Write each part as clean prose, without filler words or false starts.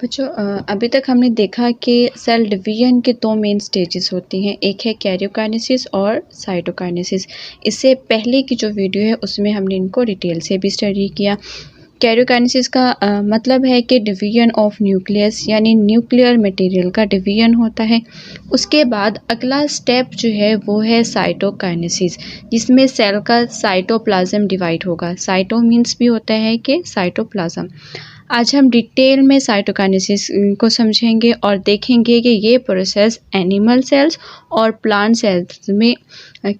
बच्चों अभी तक हमने देखा कि सेल डिवीजन के दो मेन स्टेजेस होती हैं, एक है कैरियोकाइनेसिस और साइटोकाइनेसिस। इससे पहले की जो वीडियो है उसमें हमने इनको डिटेल से भी स्टडी किया। कैरियोकाइनेसिस का मतलब है कि डिवीजन ऑफ न्यूक्लियस यानी न्यूक्लियर मटेरियल का डिवीजन होता है। उसके बाद अगला स्टेप जो है वो है साइटोकाइनेसिस, जिसमें सेल का साइटोप्लाज्म डिवाइड होगा। साइटो मीन्स भी होता है कि साइटोप्लाज्म। आज हम डिटेल में साइटोकाइनेसिस को समझेंगे और देखेंगे कि ये प्रोसेस एनिमल सेल्स और प्लांट सेल्स में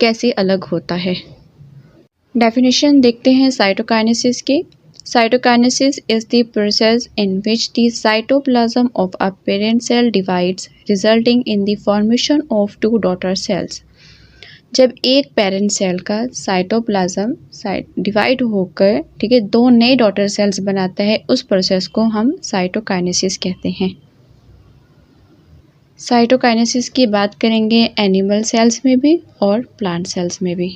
कैसे अलग होता है। डेफिनेशन देखते हैं साइटोकाइनेसिस की। Cytokinesis is the process in which the cytoplasm of a parent cell divides, resulting in the formation of two daughter cells. जब एक पेरेंट सेल का साइटोप्लाज्म डिवाइड होकर ठीक है दो नए डॉटर सेल्स बनाता है, उस प्रोसेस को हम साइटोकाइनेसिस कहते हैं। साइटोकाइनेसिस की बात करेंगे एनिमल सेल्स में भी और प्लांट सेल्स में भी।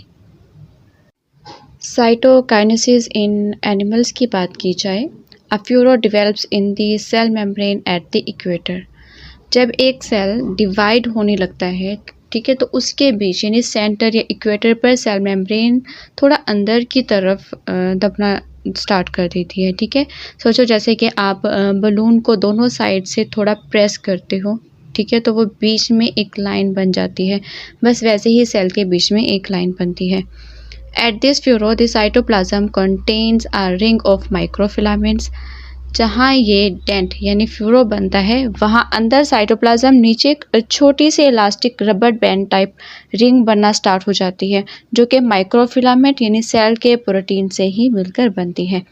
साइटोकाइनेसिस इन एनिमल्स की बात की जाए, a furrow develops in the cell membrane at the equator. जब एक सेल डिवाइड होने लगता है ठीक है, तो उसके बीच यानी सेंटर या इक्वेटर पर सेल मेम्ब्रेन थोड़ा अंदर की तरफ दबना स्टार्ट कर देती है। ठीक है, सोचो जैसे कि आप बलून को दोनों साइड से थोड़ा प्रेस करते हो, ठीक है, तो वो बीच में एक लाइन बन जाती है। बस वैसे ही सेल के बीच में एक लाइन बनती है। At this furrow, the cytoplasm contains a ring of microfilaments. जहाँ ये डेंट यानी फ्यूरो बनता है वहाँ अंदर साइटोप्लाज्म नीचे एक छोटी सी elastic rubber band type ring बनना स्टार्ट हो जाती है, जो कि माइक्रोफिलामेंट यानी सेल के प्रोटीन से ही मिलकर बनती है।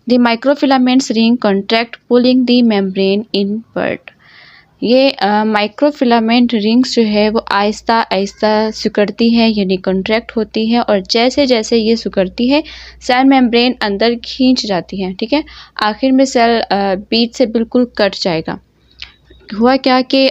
The microfilaments ring contract pulling the membrane inward. ये माइक्रोफिलामेंट रिंग्स जो है वो आहिस्ता आहिस्ता सिकुड़ती है यानी कॉन्ट्रैक्ट होती है, और जैसे जैसे ये सिकुड़ती है सेल मेम्ब्रेन अंदर खींच जाती है। ठीक है, आखिर में सेल बीच से बिल्कुल कट जाएगा। हुआ क्या कि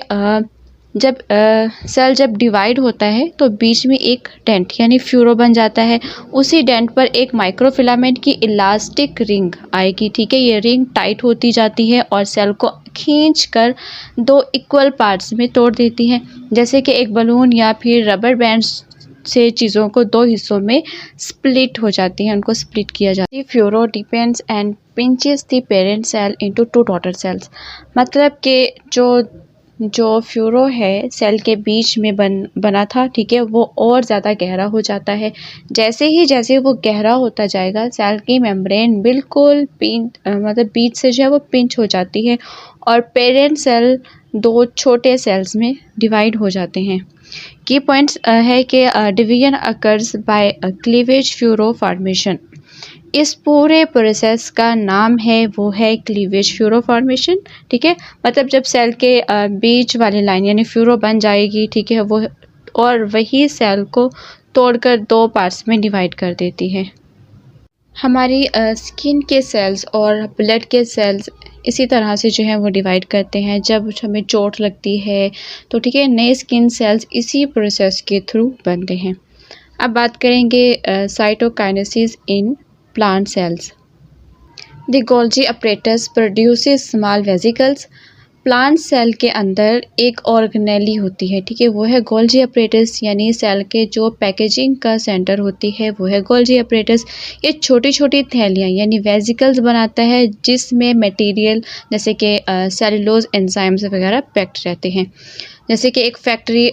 जब सेल जब डिवाइड होता है तो बीच में एक डेंट यानी फ्यूरो बन जाता है। उसी डेंट पर एक माइक्रोफिलामेंट की इलास्टिक रिंग आएगी। ठीक है, ये रिंग टाइट होती जाती है और सेल को खींचकर दो इक्वल पार्ट्स में तोड़ देती है, जैसे कि एक बलून या फिर रबर बैंड से चीज़ों को दो हिस्सों में स्प्लिट हो जाती हैं, उनको स्प्लिट किया जाता है। Furrow deepens and pinches the parent cell into two daughter cells. मतलब कि जो फ्यूरो है सेल के बीच में बना था, ठीक है, वो और ज़्यादा गहरा हो जाता है। जैसे वो गहरा होता जाएगा सेल की मेम्ब्रेन बिल्कुल मतलब बीच से जो है वो पिंच हो जाती है और पेरेंट सेल दो छोटे सेल्स में डिवाइड हो जाते हैं। की पॉइंट्स है कि division occurs by cleavage furrow formation. इस पूरे प्रोसेस का नाम है वो है क्लीवेज फ्यूरो फॉर्मेशन। ठीक है, मतलब जब सेल के बीच वाली लाइन यानी फ्यूरो बन जाएगी, ठीक है, वो और वही सेल को तोड़कर दो पार्ट्स में डिवाइड कर देती है। हमारी स्किन के सेल्स और ब्लड के सेल्स इसी तरह से जो है वो डिवाइड करते हैं। जब हमें चोट लगती है तो ठीक है नए स्किन सेल्स इसी प्रोसेस के थ्रू बनते हैं। अब बात करेंगे cytokinesis in plant cells. The Golgi apparatus produces small vesicles. Plant cell के अंदर एक ऑर्गेनेली होती है, ठीक है, वो है गोल्जी अपरेटस, यानी सेल के जो पैकेजिंग का सेंटर होती है वो है गोल्जी अपरेटस। ये छोटी छोटी थैलियाँ यानी वेजिकल्स बनाता है जिसमें मटेरियल जैसे कि सेलुलोज एंजाइम्स वगैरह पैक्ड रहते हैं। जैसे कि एक फैक्ट्री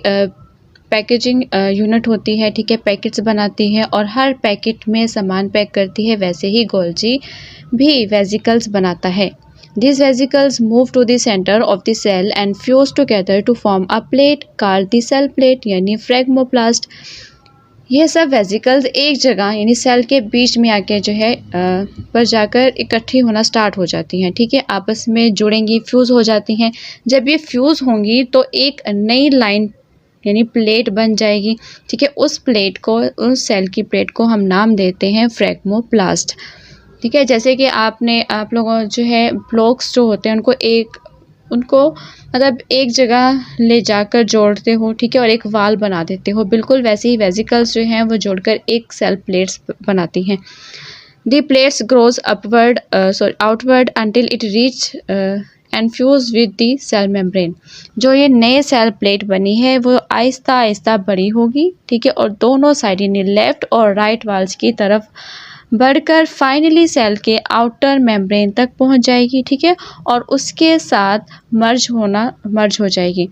पैकेजिंग यूनिट होती है, ठीक है, पैकेट्स बनाती है और हर पैकेट में सामान पैक करती है, वैसे ही गोल्जी भी वेजिकल्स बनाता है। These vesicles move to the center of the cell and fuse together to form a plate called the cell plate यानी फ्रेगमोप्लास्ट। ये सब वेजिकल्स एक जगह यानी सेल के बीच में आके जो है पर जाकर इकट्ठी होना स्टार्ट हो जाती हैं, ठीक है, आपस में जुड़ेंगी, फ्यूज़ हो जाती हैं। जब ये फ्यूज़ होंगी तो एक नई लाइन यानी प्लेट बन जाएगी, ठीक है, उस प्लेट को उस सेल की प्लेट को हम नाम देते हैं फ्रेगमोप्लास्ट। ठीक है, जैसे कि आप लोगों जो है ब्लॉक्स जो होते हैं उनको मतलब एक जगह ले जाकर जोड़ते हो, ठीक है, और एक वाल बना देते हो, बिल्कुल वैसे ही वेजिकल्स जो हैं वो जोड़कर एक सेल प्लेट्स बनाती हैं। The plates grows outward until it reach and fuse with the cell membrane. जो ये नए सेल प्लेट बनी है वो आहिस्ता आहिस्ता बड़ी होगी, ठीक है, और दोनों साइड यानी लेफ्ट और राइट वॉल्स की तरफ बढ़कर फाइनली सेल के आउटर मेम्ब्रेन तक पहुंच जाएगी, ठीक है, और उसके साथ मर्ज हो जाएगी।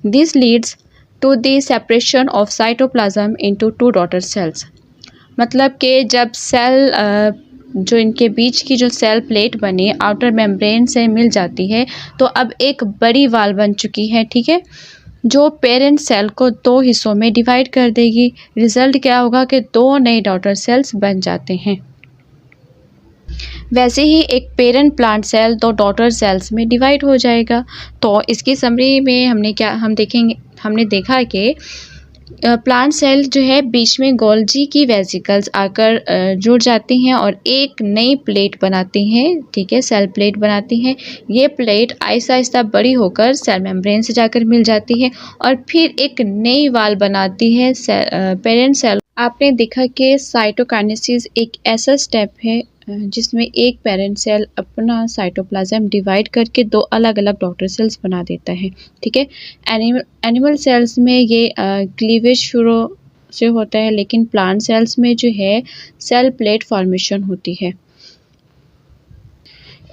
This leads to the separation of cytoplasm into two daughter cells. मतलब कि जब सेल जो इनके बीच की जो सेल प्लेट बनी आउटर मेम्ब्रेन से मिल जाती है तो अब एक बड़ी वाल बन चुकी है, ठीक है, जो पेरेंट सेल को दो हिस्सों में डिवाइड कर देगी। रिजल्ट क्या होगा कि दो नए डॉटर सेल्स बन जाते हैं। वैसे ही एक पेरेंट प्लांट सेल दो डॉटर सेल्स में डिवाइड हो जाएगा। तो इसकी समरी में हमने देखा कि प्लांट सेल जो है बीच में गोल्जी की वेसिकल्स आकर जुड़ जाती हैं और एक नई प्लेट बनाती हैं, ठीक है, सेल प्लेट बनाती हैं। ये प्लेट आहिस्ता आहिस्ता बड़ी होकर सेल मेम्ब्रेन से जाकर मिल जाती है और फिर एक नई वाल बनाती है पेरेंट सेल। आपने देखा कि साइटोकाइनेसिस एक ऐसा स्टेप है जिसमें एक पेरेंट सेल अपना साइटोप्लाज्म डिवाइड करके दो अलग अलग डॉटर सेल्स बना देता है, ठीक है। एनिमल सेल्स में ये क्लीवेज शुरू से होता है, लेकिन प्लांट सेल्स में जो है सेल प्लेट फॉर्मेशन होती है।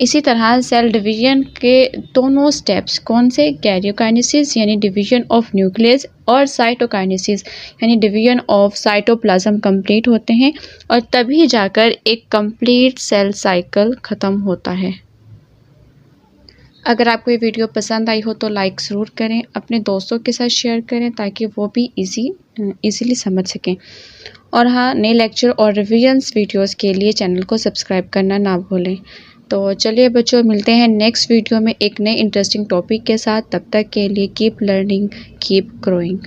इसी तरह सेल डिवीजन के दोनों स्टेप्स कौन से, कैरियोकाइनेसिस यानी डिवीजन ऑफ न्यूक्लियस और साइटोकाइनेसिस यानी डिवीजन ऑफ साइटोप्लाज्म कंप्लीट होते हैं और तभी जाकर एक कंप्लीट सेल साइकिल ख़त्म होता है। अगर आपको ये वीडियो पसंद आई हो तो लाइक ज़रूर करें, अपने दोस्तों के साथ शेयर करें ताकि वो भी इजीली समझ सकें। और हाँ, नए लेक्चर और रिविजन्स वीडियोस के लिए चैनल को सब्सक्राइब करना ना भूलें। तो चलिए बच्चों, मिलते हैं नेक्स्ट वीडियो में एक नए इंटरेस्टिंग टॉपिक के साथ। तब तक के लिए कीप लर्निंग, कीप ग्रोइंग।